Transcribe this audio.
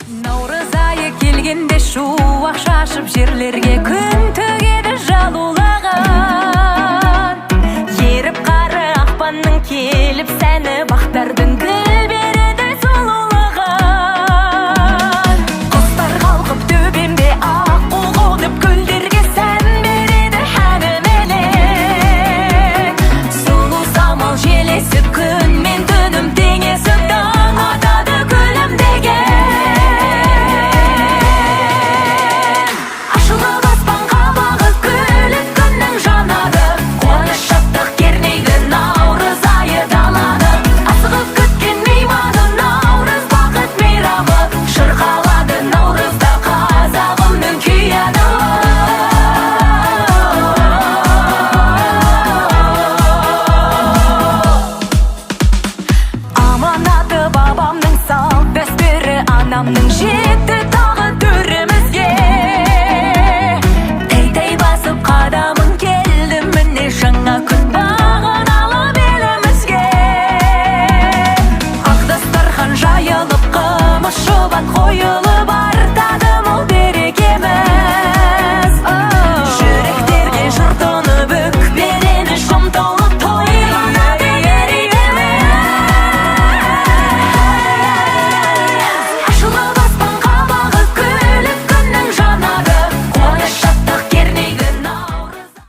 Наурыз айы келгенде шуақ шашып жерлерге күн төгеді жалулаған. Еріп қары ақпанның келіп сәні бақтардың гүл береді сұлулаған. Құстар қалқып төбемде аққу қонып гүлдерге сән береді әніменен. Сұлу самал желесі күн мен түнім теңесіп таң атады күлімдеген. Ашылып аспанға бағып күліп күннің жанады. Қуаныш шаттық кернейді наурыз айы даланы. Асығып күткен мейманы наурыз бақыт мейрамы. Шырқалады наурызда қазағымның күйі. Аманаты бабамның салт дәстүрі, анамның жетті тағы